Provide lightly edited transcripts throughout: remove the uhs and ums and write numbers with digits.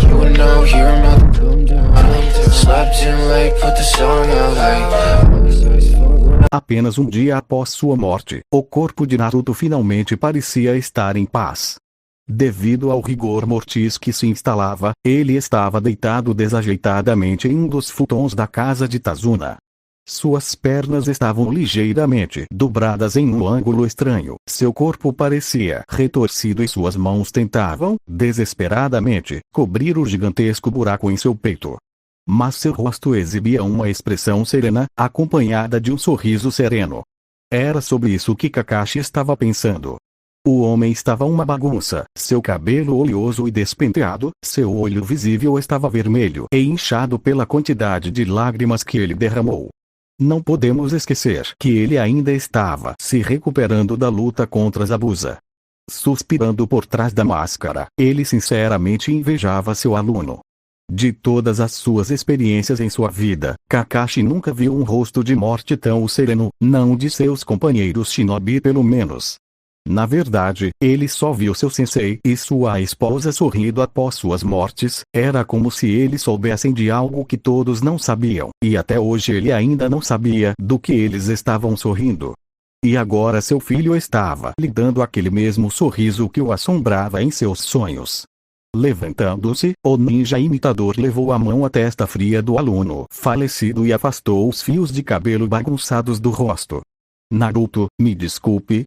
You know you're not come down. Slept in late, put the song out late. Apenas um dia após sua morte, o corpo de Naruto finalmente parecia estar em paz. Devido ao rigor mortis que se instalava, ele estava deitado desajeitadamente em um dos futons da casa de Tazuna. Suas pernas estavam ligeiramente dobradas em um ângulo estranho, seu corpo parecia retorcido e suas mãos tentavam, desesperadamente, cobrir o gigantesco buraco em seu peito. Mas seu rosto exibia uma expressão serena, acompanhada de um sorriso sereno. Era sobre isso que Kakashi estava pensando. O homem estava uma bagunça, seu cabelo oleoso e despenteado, seu olho visível estava vermelho e inchado pela quantidade de lágrimas que ele derramou. Não podemos esquecer que ele ainda estava se recuperando da luta contra Zabuza. Suspirando por trás da máscara, ele sinceramente invejava seu aluno. De todas as suas experiências em sua vida, Kakashi nunca viu um rosto de morte tão sereno, não de seus companheiros shinobi pelo menos. Na verdade, ele só viu seu sensei e sua esposa sorrindo após suas mortes, era como se eles soubessem de algo que todos não sabiam, e até hoje ele ainda não sabia do que eles estavam sorrindo. E agora seu filho estava lhe dando aquele mesmo sorriso que o assombrava em seus sonhos. Levantando-se, o ninja imitador levou a mão à testa fria do aluno falecido e afastou os fios de cabelo bagunçados do rosto. Naruto, me desculpe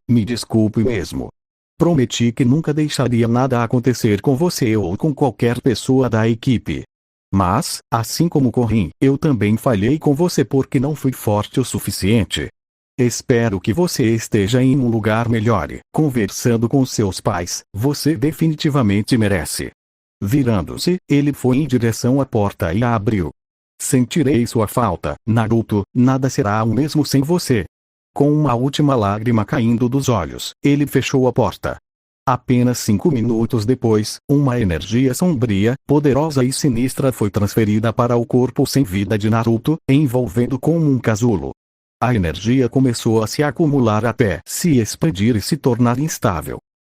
mesmo. Prometi que nunca deixaria nada acontecer com você ou com qualquer pessoa da equipe. Mas, assim como Korin, eu também falhei com você porque não fui forte o suficiente. Espero que você esteja em um lugar melhor e, conversando com seus pais, você definitivamente merece. Virando-se, ele foi em direção à porta e a abriu. Sentirei sua falta, Naruto, nada será o mesmo sem você. Com uma última lágrima caindo dos olhos, ele fechou a porta. Apenas 5 minutos depois, uma energia sombria, poderosa e sinistra foi transferida para o corpo sem vida de Naruto, envolvendo como um casulo. A energia começou a se acumular até se expandir e se tornar instável.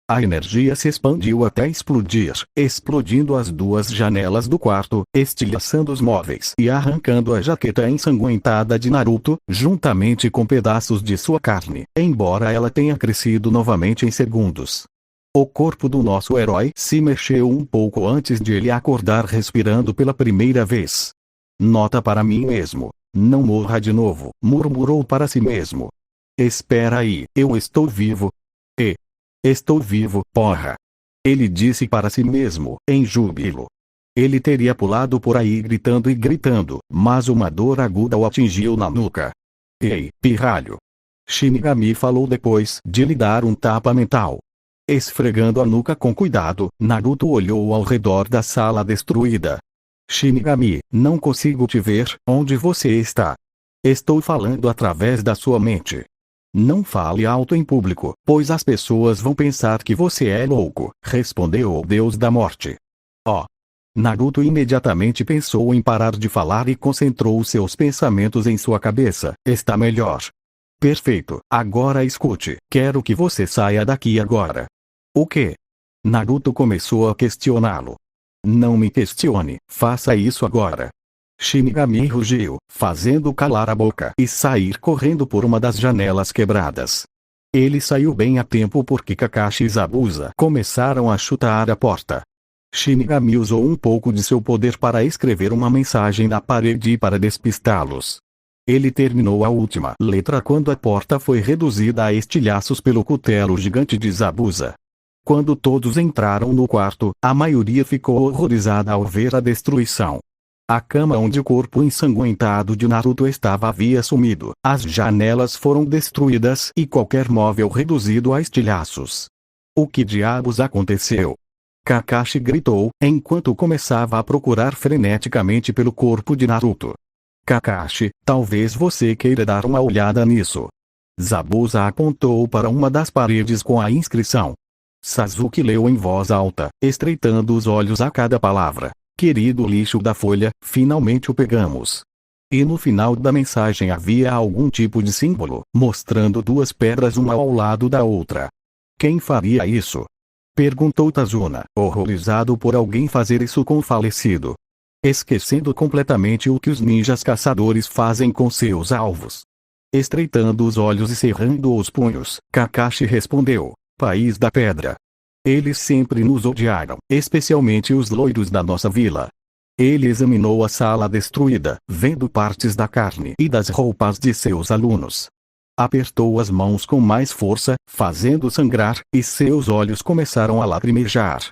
A energia se expandiu até explodir, explodindo as duas janelas do quarto, estilhaçando os móveis e arrancando a jaqueta ensanguentada de Naruto, juntamente com pedaços de sua carne, embora ela tenha crescido novamente em segundos. O corpo do nosso herói se mexeu um pouco antes de ele acordar respirando pela primeira vez. Nota para mim mesmo. Não morra de novo, murmurou para si mesmo. Espera aí, eu estou vivo. Estou vivo, porra. Ele disse para si mesmo, em júbilo. Ele teria pulado por aí gritando e gritando, mas uma dor aguda o atingiu na nuca. Ei, pirralho. Shinigami falou depois de lhe dar um tapa mental. Esfregando a nuca com cuidado, Naruto olhou ao redor da sala destruída. Shinigami, não consigo te ver, onde você está? Estou falando através da sua mente. Não fale alto em público, pois as pessoas vão pensar que você é louco, respondeu o deus da morte. Naruto imediatamente pensou em parar de falar e concentrou seus pensamentos em sua cabeça. Está melhor. Perfeito, agora escute, quero que você saia daqui agora. O quê? Naruto começou a questioná-lo. Não me questione, faça isso agora. Shinigami rugiu, fazendo calar a boca e sair correndo por uma das janelas quebradas. Ele saiu bem a tempo porque Kakashi e Zabuza começaram a chutar a porta. Shinigami usou um pouco de seu poder para escrever uma mensagem na parede para despistá-los. Ele terminou a última letra quando a porta foi reduzida a estilhaços pelo cutelo gigante de Zabuza. Quando todos entraram no quarto, a maioria ficou horrorizada ao ver a destruição. A cama onde o corpo ensanguentado de Naruto estava havia sumido, as janelas foram destruídas e qualquer móvel reduzido a estilhaços. O que diabos aconteceu? Kakashi gritou, enquanto começava a procurar freneticamente pelo corpo de Naruto. Kakashi, talvez você queira dar uma olhada nisso. Zabuza apontou para uma das paredes com a inscrição. Sasuke leu em voz alta, estreitando os olhos a cada palavra. Querido lixo da folha, finalmente o pegamos. E no final da mensagem havia algum tipo de símbolo, mostrando duas pedras uma ao lado da outra. Quem faria isso? Perguntou Tazuna, horrorizado por alguém fazer isso com o falecido. Esquecendo completamente o que os ninjas caçadores fazem com seus alvos. Estreitando os olhos e cerrando os punhos, Kakashi respondeu: País da Pedra. Eles sempre nos odiaram, especialmente os loiros da nossa vila. Ele examinou a sala destruída, vendo partes da carne e das roupas de seus alunos. Apertou as mãos com mais força, fazendo sangrar, e seus olhos começaram a lacrimejar.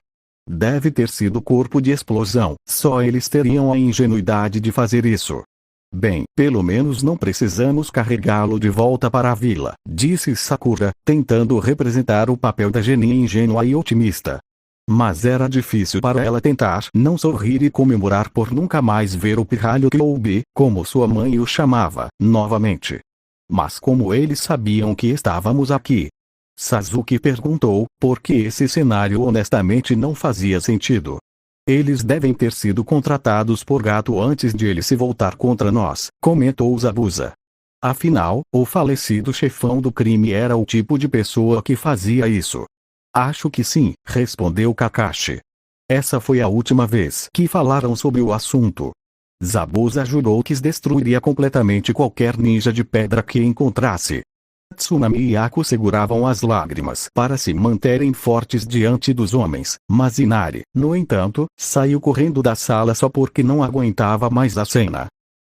Deve ter sido corpo de explosão, só eles teriam a ingenuidade de fazer isso. Bem, pelo menos não precisamos carregá-lo de volta para a vila, disse Sakura, tentando representar o papel da geninha ingênua e otimista. Mas era difícil para ela tentar não sorrir e comemorar por nunca mais ver o pirralho Kyoubi, como sua mãe o chamava, novamente. Mas como eles sabiam que estávamos aqui? Sasuke perguntou, porque esse cenário honestamente não fazia sentido. Eles devem ter sido contratados por Gato antes de ele se voltar contra nós, comentou Zabuza. Afinal, o falecido chefão do crime era o tipo de pessoa que fazia isso. Acho que sim, respondeu Kakashi. Essa foi a última vez que falaram sobre o assunto. Zabuza jurou que destruiria completamente qualquer ninja de pedra que encontrasse. Tsunami e Ako seguravam as lágrimas para se manterem fortes diante dos homens, mas Inari, no entanto, saiu correndo da sala só porque não aguentava mais a cena.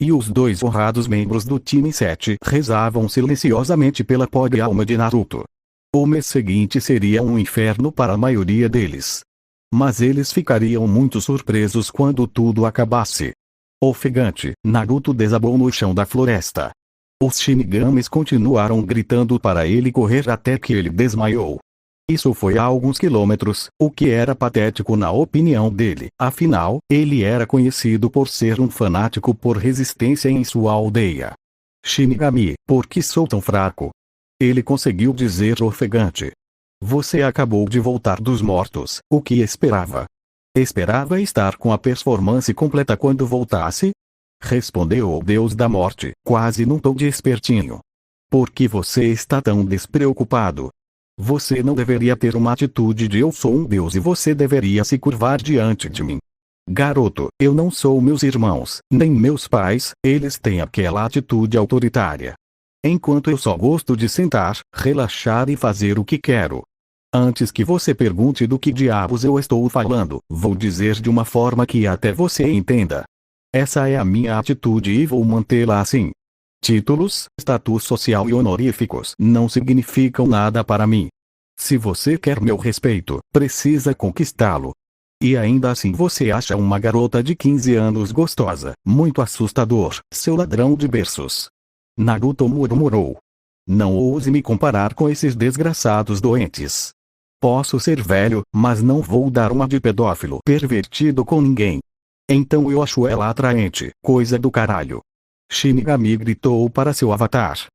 E os dois honrados membros do time 7 rezavam silenciosamente pela pobre alma de Naruto. O mês seguinte seria um inferno para a maioria deles. Mas eles ficariam muito surpresos quando tudo acabasse. Ofegante, Naruto desabou no chão da floresta. Os Shinigamis continuaram gritando para ele correr até que ele desmaiou. Isso foi a alguns quilômetros, o que era patético na opinião dele. Afinal, ele era conhecido por ser um fanático por resistência em sua aldeia. Shinigami, por que sou tão fraco? Ele conseguiu dizer ofegante. Você acabou de voltar dos mortos, o que esperava? Esperava estar com a performance completa quando voltasse? Respondeu o deus da morte, quase num tom de espertinho. Por que você está tão despreocupado? Você não deveria ter uma atitude de eu sou um deus e você deveria se curvar diante de mim. Garoto, eu não sou meus irmãos, nem meus pais, eles têm aquela atitude autoritária. Enquanto eu só gosto de sentar, relaxar e fazer o que quero. Antes que você pergunte do que diabos eu estou falando, vou dizer de uma forma que até você entenda. Essa é a minha atitude e vou mantê-la assim. Títulos, status social e honoríficos não significam nada para mim. Se você quer meu respeito, precisa conquistá-lo. E ainda assim você acha uma garota de 15 anos gostosa, muito assustador, seu ladrão de berços. Naruto murmurou. Não ouse me comparar com esses desgraçados doentes. Posso ser velho, mas não vou dar uma de pedófilo pervertido com ninguém. Então eu acho ela atraente, coisa do caralho. Shinigami gritou para seu avatar.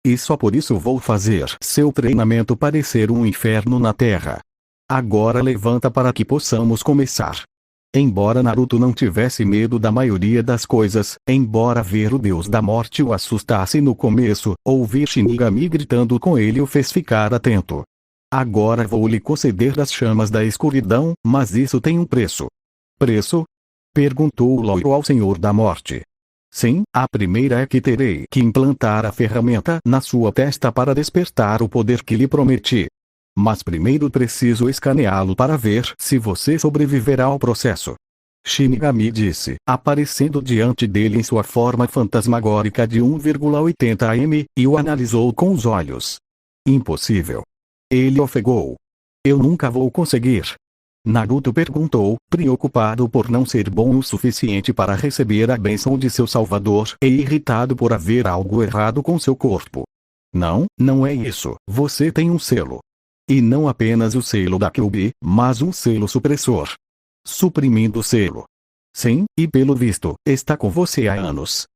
E só por isso vou fazer seu treinamento parecer um inferno na Terra. Agora levanta para que possamos começar. Embora Naruto não tivesse medo da maioria das coisas, embora ver o deus da morte o assustasse no começo, ouvir Shinigami gritando com ele o fez ficar atento. Agora vou lhe conceder as chamas da escuridão, mas isso tem um preço. Preço? Perguntou o loiro ao Senhor da Morte. Sim, a primeira é que terei que implantar a ferramenta na sua testa para despertar o poder que lhe prometi. Mas primeiro preciso escaneá-lo para ver se você sobreviverá ao processo. Shinigami disse, aparecendo diante dele em sua forma fantasmagórica de 1,80 m, e o analisou com os olhos. Impossível. Ele ofegou. Eu nunca vou conseguir. Naruto perguntou, preocupado por não ser bom o suficiente para receber a bênção de seu salvador e irritado por haver algo errado com seu corpo. Não, não é isso, você tem um selo. E não apenas o selo da Kyuubi, mas um selo supressor. Suprimindo o selo. Sim, e pelo visto, está com você há anos.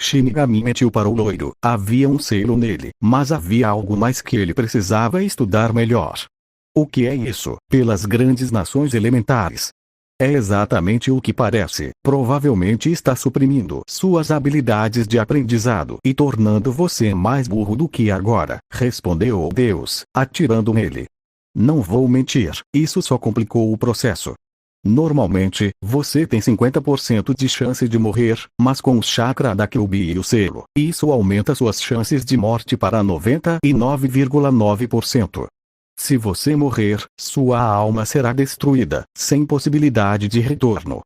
Shinigami mentiu para o loiro, havia um selo nele, mas havia algo mais que ele precisava estudar melhor. O que é isso, pelas grandes nações elementares? É exatamente o que parece, provavelmente está suprimindo suas habilidades de aprendizado e tornando você mais burro do que agora, respondeu o deus, atirando nele. Não vou mentir, isso só complicou o processo. Normalmente, você tem 50% de chance de morrer, mas com o chakra da Kyuubi e o selo, isso aumenta suas chances de morte para 99,9%. Se você morrer, sua alma será destruída, sem possibilidade de retorno.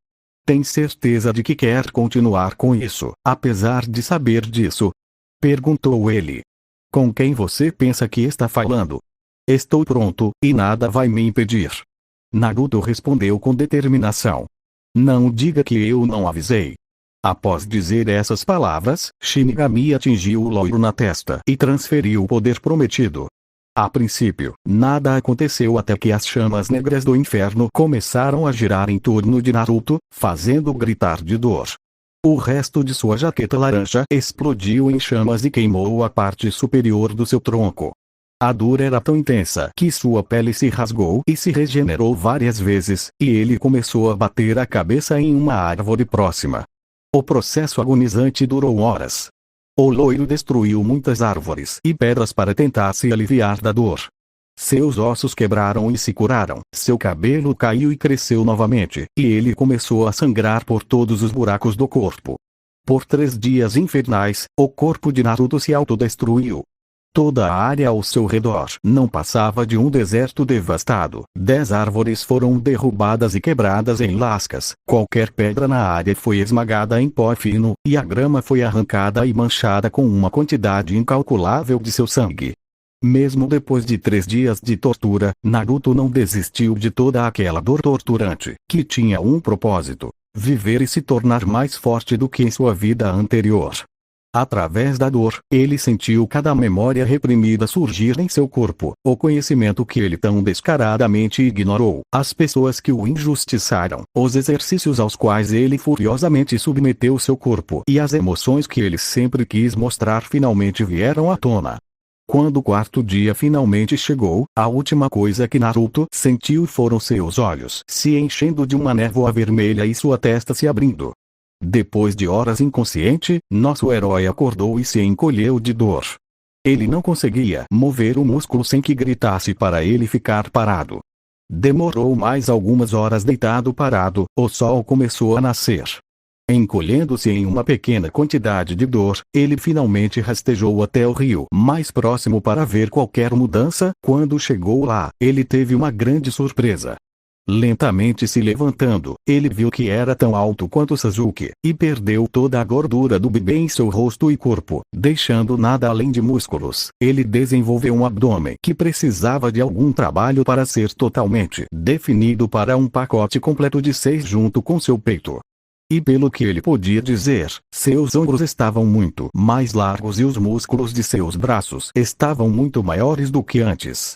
Tem certeza de que quer continuar com isso, apesar de saber disso? Perguntou ele. Com quem você pensa que está falando? Estou pronto, e nada vai me impedir. Naruto respondeu com determinação. Não diga que eu não avisei. Após dizer essas palavras, Shinigami atingiu o loiro na testa e transferiu o poder prometido. A princípio, nada aconteceu até que as chamas negras do inferno começaram a girar em torno de Naruto, fazendo gritar de dor. O resto de sua jaqueta laranja explodiu em chamas e queimou a parte superior do seu tronco. A dor era tão intensa que sua pele se rasgou e se regenerou várias vezes, e ele começou a bater a cabeça em uma árvore próxima. O processo agonizante durou horas. O loiro destruiu muitas árvores e pedras para tentar se aliviar da dor. Seus ossos quebraram e se curaram, seu cabelo caiu e cresceu novamente, e ele começou a sangrar por todos os buracos do corpo. Por 3 dias infernais, o corpo de Naruto se autodestruiu. Toda a área ao seu redor não passava de um deserto devastado. 10 árvores foram derrubadas e quebradas em lascas, qualquer pedra na área foi esmagada em pó fino, e a grama foi arrancada e manchada com uma quantidade incalculável de seu sangue. Mesmo depois de 3 dias de tortura, Naruto não desistiu de toda aquela dor torturante, que tinha um propósito: viver e se tornar mais forte do que em sua vida anterior. Através da dor, ele sentiu cada memória reprimida surgir em seu corpo, o conhecimento que ele tão descaradamente ignorou, as pessoas que o injustiçaram, os exercícios aos quais ele furiosamente submeteu seu corpo e as emoções que ele sempre quis mostrar finalmente vieram à tona. Quando o 4º dia finalmente chegou, a última coisa que Naruto sentiu foram seus olhos se enchendo de uma névoa vermelha e sua testa se abrindo. Depois de horas inconsciente, nosso herói acordou e se encolheu de dor. Ele não conseguia mover o músculo sem que gritasse para ele ficar parado. Demorou mais algumas horas deitado parado, o sol começou a nascer. Encolhendo-se em uma pequena quantidade de dor, ele finalmente rastejou até o rio mais próximo para ver qualquer mudança. Quando chegou lá, ele teve uma grande surpresa. Lentamente se levantando, ele viu que era tão alto quanto Sasuke, e perdeu toda a gordura do bebê em seu rosto e corpo, deixando nada além de músculos. Ele desenvolveu um abdômen que precisava de algum trabalho para ser totalmente definido para um pacote completo de 6 junto com seu peito. E pelo que ele podia dizer, seus ombros estavam muito mais largos e os músculos de seus braços estavam muito maiores do que antes.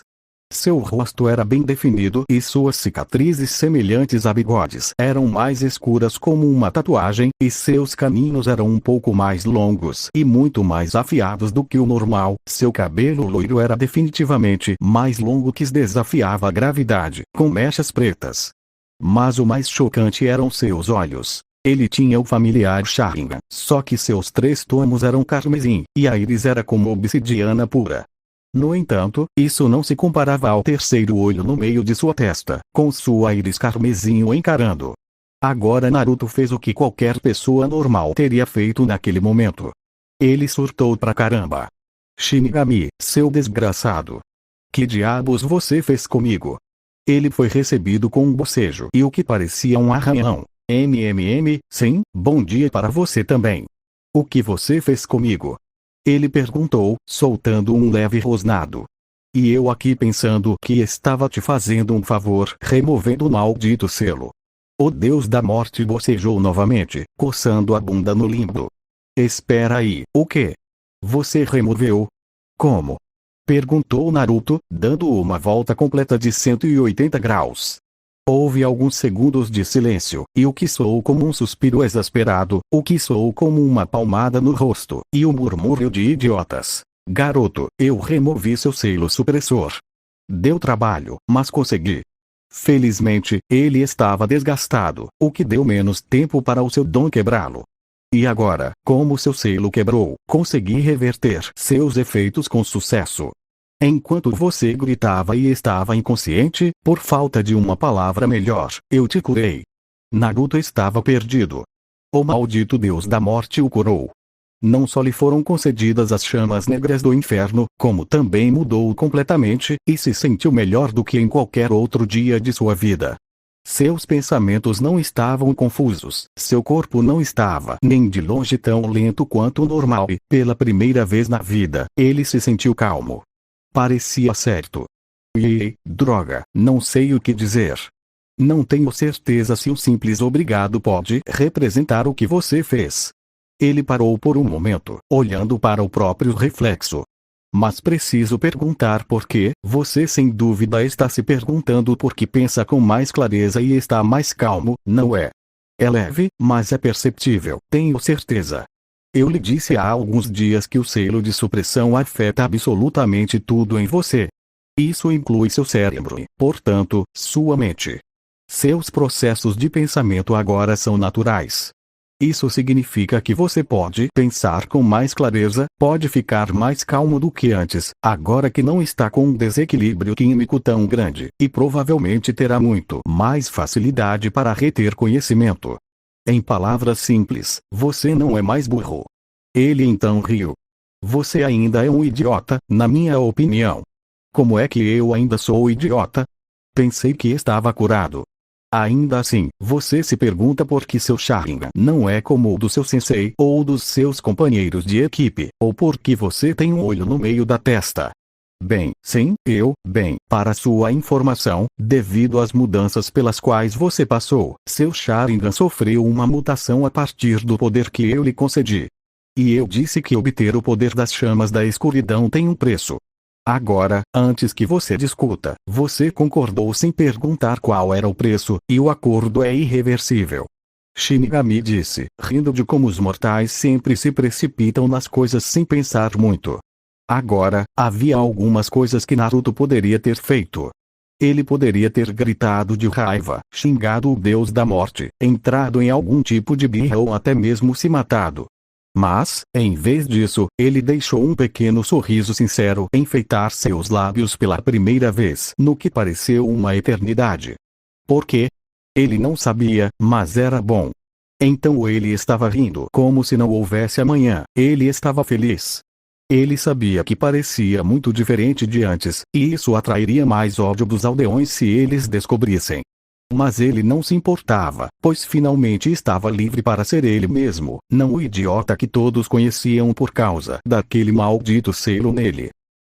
Seu rosto era bem definido e suas cicatrizes semelhantes a bigodes eram mais escuras como uma tatuagem, e seus caninhos eram um pouco mais longos e muito mais afiados do que o normal. Seu cabelo loiro era definitivamente mais longo, que desafiava a gravidade, com mechas pretas. Mas o mais chocante eram seus olhos. Ele tinha o familiar Sharingan, só que seus 3 tomos eram carmesim, e a íris era como obsidiana pura. No entanto, isso não se comparava ao 3º olho no meio de sua testa, com sua íris carmesim o encarando. Agora Naruto fez o que qualquer pessoa normal teria feito naquele momento. Ele surtou pra caramba. Shinigami, seu desgraçado. Que diabos você fez comigo? Ele foi recebido com um bocejo e o que parecia um arranhão. Sim, bom dia para você também. O que você fez comigo? Ele perguntou, soltando um leve rosnado. E eu aqui pensando que estava te fazendo um favor, removendo o maldito selo. O deus da morte bocejou novamente, coçando a bunda no limbo. Espera aí, o quê? Você removeu? Como? Perguntou Naruto, dando uma volta completa de 180 graus. Houve alguns segundos de silêncio, e o que soou como um suspiro exasperado, o que soou como uma palmada no rosto, e o murmúrio de idiotas. Garoto, eu removi seu selo supressor. Deu trabalho, mas consegui. Felizmente, ele estava desgastado, o que deu menos tempo para o seu dom quebrá-lo. E agora, como seu selo quebrou, consegui reverter seus efeitos com sucesso. Enquanto você gritava e estava inconsciente, por falta de uma palavra melhor, eu te curei. Naruto estava perdido. O maldito deus da morte o curou. Não só lhe foram concedidas as chamas negras do inferno, como também mudou completamente, e se sentiu melhor do que em qualquer outro dia de sua vida. Seus pensamentos não estavam confusos, seu corpo não estava nem de longe tão lento quanto o normal e, pela primeira vez na vida, ele se sentiu calmo. Parecia certo. Droga, não sei o que dizer. Não tenho certeza se um simples obrigado pode representar o que você fez. Ele parou por um momento, olhando para o próprio reflexo. Mas preciso perguntar por quê. Você sem dúvida está se perguntando por que pensa com mais clareza e está mais calmo, não é? É leve, mas é perceptível, tenho certeza. Eu lhe disse há alguns dias que o selo de supressão afeta absolutamente tudo em você. Isso inclui seu cérebro e, portanto, sua mente. Seus processos de pensamento agora são naturais. Isso significa que você pode pensar com mais clareza, pode ficar mais calmo do que antes, agora que não está com um desequilíbrio químico tão grande, e provavelmente terá muito mais facilidade para reter conhecimento. Em palavras simples, você não é mais burro. Ele então riu. Você ainda é um idiota, na minha opinião. Como é que eu ainda sou idiota? Pensei que estava curado. Ainda assim, você se pergunta por que seu Sharingan não é como o do seu sensei ou dos seus companheiros de equipe, ou por que você tem um olho no meio da testa. Bem, sim, para sua informação, devido às mudanças pelas quais você passou, seu Sharingan sofreu uma mutação a partir do poder que eu lhe concedi. E eu disse que obter o poder das chamas da escuridão tem um preço. Agora, antes que você discuta, você concordou sem perguntar qual era o preço, e o acordo é irreversível. Shinigami disse, rindo de como os mortais sempre se precipitam nas coisas sem pensar muito. Agora, havia algumas coisas que Naruto poderia ter feito. Ele poderia ter gritado de raiva, xingado o deus da morte, entrado em algum tipo de birra ou até mesmo se matado. Mas, em vez disso, ele deixou um pequeno sorriso sincero enfeitar seus lábios pela primeira vez no que pareceu uma eternidade. Por quê? Ele não sabia, mas era bom. Então ele estava rindo como se não houvesse amanhã, ele estava feliz. Ele sabia que parecia muito diferente de antes, e isso atrairia mais ódio dos aldeões se eles descobrissem. Mas ele não se importava, pois finalmente estava livre para ser ele mesmo, não o idiota que todos conheciam por causa daquele maldito selo nele.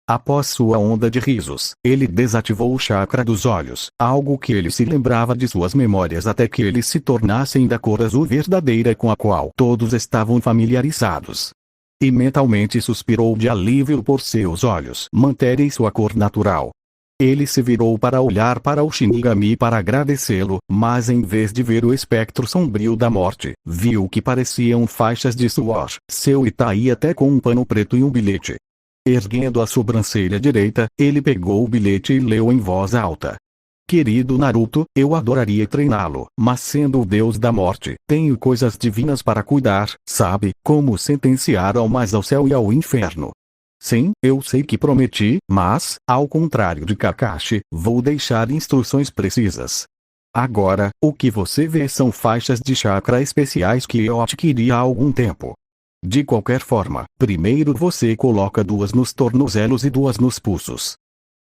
Após sua onda de risos, ele desativou o chakra dos olhos, algo que ele se lembrava de suas memórias até que eles se tornassem da cor azul verdadeira com a qual todos estavam familiarizados. E mentalmente suspirou de alívio por seus olhos manterem sua cor natural. Ele se virou para olhar para o Shinigami para agradecê-lo, mas em vez de ver o espectro sombrio da morte, viu o que pareciam faixas de suor, seu Itaí até com um pano preto e um bilhete. Erguendo a sobrancelha direita, ele pegou o bilhete e leu em voz alta. Querido Naruto, eu adoraria treiná-lo, mas sendo o deus da morte, tenho coisas divinas para cuidar, sabe, como sentenciar almas ao céu e ao inferno. Sim, eu sei que prometi, mas, ao contrário de Kakashi, vou deixar instruções precisas. Agora, o que você vê são faixas de chakra especiais que eu adquiri há algum tempo. De qualquer forma, primeiro você coloca 2 nos tornozelos e 2 nos pulsos.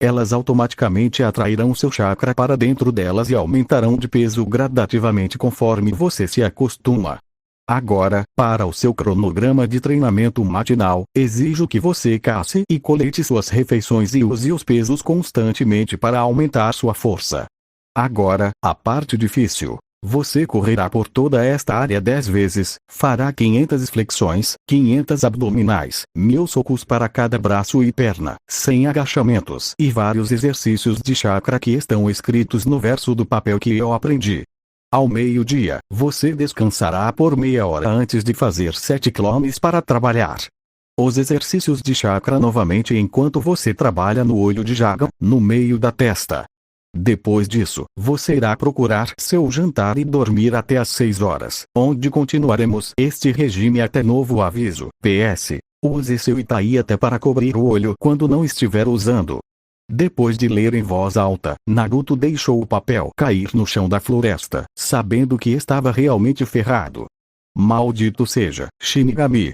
Elas automaticamente atrairão seu chakra para dentro delas e aumentarão de peso gradativamente conforme você se acostuma. Agora, para o seu cronograma de treinamento matinal, exijo que você casse e colete suas refeições e use os pesos constantemente para aumentar sua força. Agora, a parte difícil. Você correrá por toda esta área 10 vezes, fará 500 flexões, 500 abdominais, 1000 socos para cada braço e perna, 100 agachamentos e vários exercícios de chakra que estão escritos no verso do papel que eu aprendi. Ao meio-dia, você descansará por meia hora antes de fazer 7 km para trabalhar. Os exercícios de chakra novamente enquanto você trabalha no olho de Jagan, no meio da testa. Depois disso, você irá procurar seu jantar e dormir até às 6 horas, onde continuaremos este regime até novo aviso. PS. Use seu Itai até para cobrir o olho quando não estiver usando. Depois de ler em voz alta, Naruto deixou o papel cair no chão da floresta, sabendo que estava realmente ferrado. Maldito seja, Shinigami.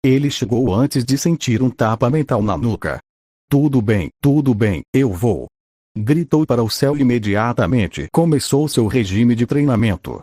Ele chegou antes de sentir um tapa mental na nuca. Tudo bem, eu vou. Gritou para o céu e imediatamente começou seu regime de treinamento.